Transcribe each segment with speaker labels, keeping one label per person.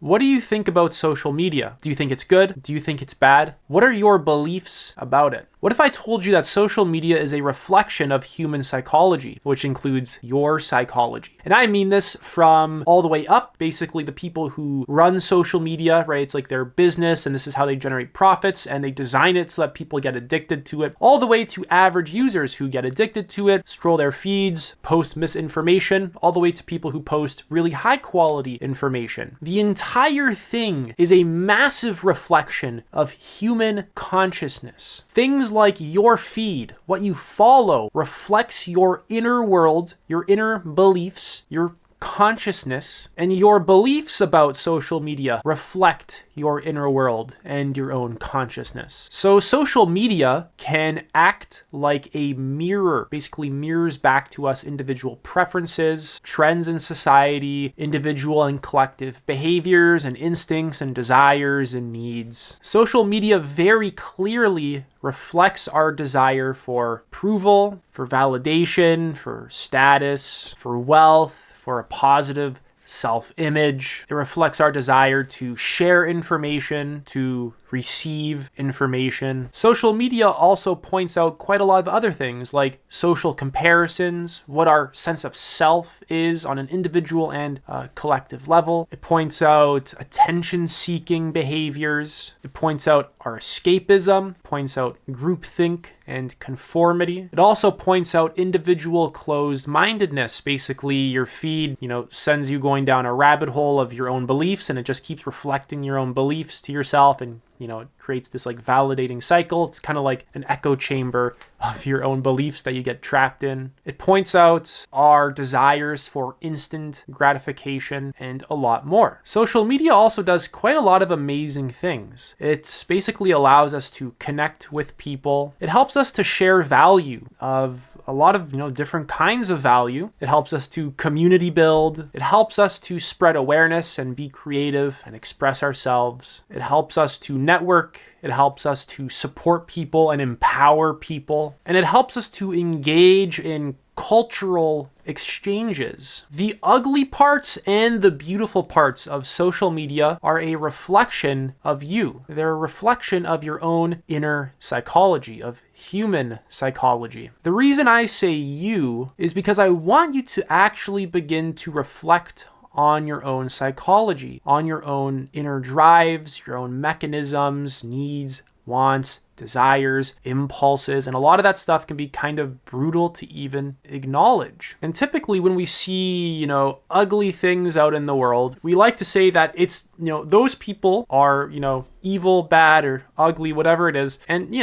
Speaker 1: What do you think about social media? Do you think it's good? Do you think it's bad? What are your beliefs about it? What if I told you that social media is a reflection of human psychology, which includes your psychology? And I mean this from all the way up, basically the people who run social media, right? It's like their business and this is how they generate profits and they design it so that people get addicted to it, all the way to average users who get addicted to it, scroll their feeds, post misinformation, all the way to people who post really high quality information. The entire thing is a massive reflection of human consciousness. Things like your feed, what you follow, reflects your inner world, your inner beliefs, your consciousness, and your beliefs about social media reflect your inner world and your own consciousness. So social media can act like a mirror, basically mirrors back to us individual preferences, trends in society, individual and collective behaviors and instincts and desires and needs. Social media very clearly reflects our desire for approval, for validation, for status, for wealth, for a positive self-image. It reflects our desire to share information, to receive information. Social media also points out quite a lot of other things like social comparisons, what our sense of self is on an individual and collective level. It points out attention-seeking behaviors. It points out our escapism, points out groupthink and conformity. It also points out individual closed-mindedness. Basically, your feed, sends you going down a rabbit hole of your own beliefs and it just keeps reflecting your own beliefs to yourself and it creates this like validating cycle. It's kind of like an echo chamber of your own beliefs that you get trapped in. It points out our desires for instant gratification and a lot more. Social media also does quite a lot of amazing things. It basically allows us to connect with people. It helps us to share value of a lot of, different kinds of value. It helps us to community build. It helps us to spread awareness and be creative and express ourselves. It helps us to network. It helps us to support people and empower people. And it helps us to engage in cultural exchanges. The ugly parts and the beautiful parts of social media are a reflection of you. They're a reflection of your own inner psychology, of human psychology. The reason I say you is because I want you to actually begin to reflect on your own psychology, on your own inner drives, your own mechanisms, needs, wants, desires, impulses, and a lot of that stuff can be kind of brutal to even acknowledge. And typically when we see, ugly things out in the world, we like to say that it's, those people are, evil, bad, or ugly, whatever it is. And,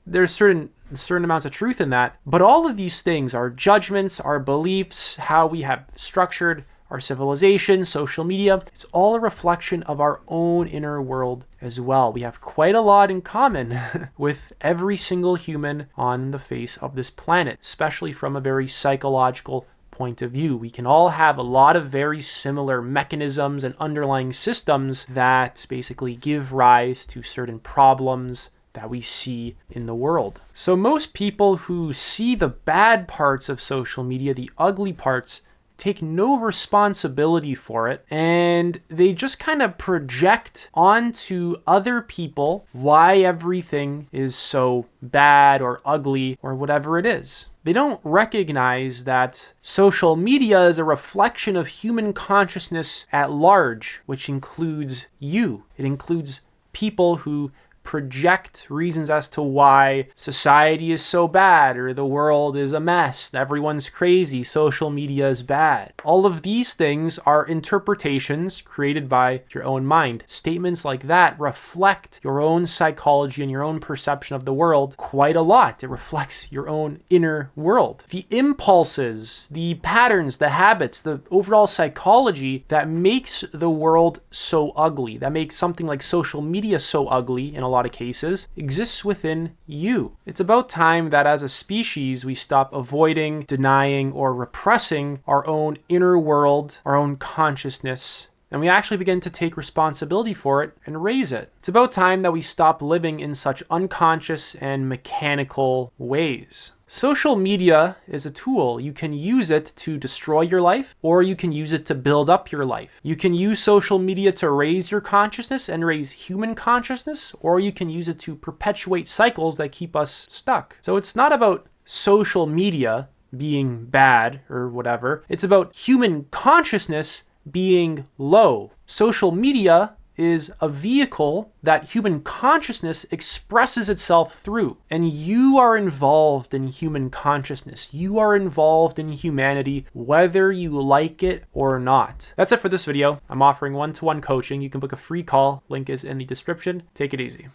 Speaker 1: there's certain amounts of truth in that. But all of these things, our judgments, our beliefs, how we have structured our civilization, social media, it's all a reflection of our own inner world as well. We have quite a lot in common with every single human on the face of this planet, especially from a very psychological point of view. We can all have a lot of very similar mechanisms and underlying systems that basically give rise to certain problems that we see in the world. So most people who see the bad parts of social media, the ugly parts, take no responsibility for it, and they just kind of project onto other people why everything is so bad or ugly or whatever it is. They don't recognize that social media is a reflection of human consciousness at large, which includes you. It includes people who project reasons as to why society is so bad or the world is a mess, everyone's crazy, social media is bad. All of these things are interpretations created by your own mind. Statements like that reflect your own psychology and your own perception of the world quite a lot. It reflects your own inner world. The impulses, the patterns, the habits, the overall psychology that makes the world so ugly, that makes something like social media so ugly in a lot of cases, exists within you. It's about time that as a species we stop avoiding, denying, or repressing our own inner world, our own consciousness, and we actually begin to take responsibility for it and raise it. It's about time that we stop living in such unconscious and mechanical ways. Social media is a tool. You can use it to destroy your life, or you can use it to build up your life. You can use social media to raise your consciousness and raise human consciousness, or you can use it to perpetuate cycles that keep us stuck. So it's not about social media being bad or whatever. It's about human consciousness being low. Social media is a vehicle that human consciousness expresses itself through. And you are involved in human consciousness. You are involved in humanity, whether you like it or not. That's it for this video. I'm offering one-to-one coaching. You can book a free call. Link is in the description. Take it easy.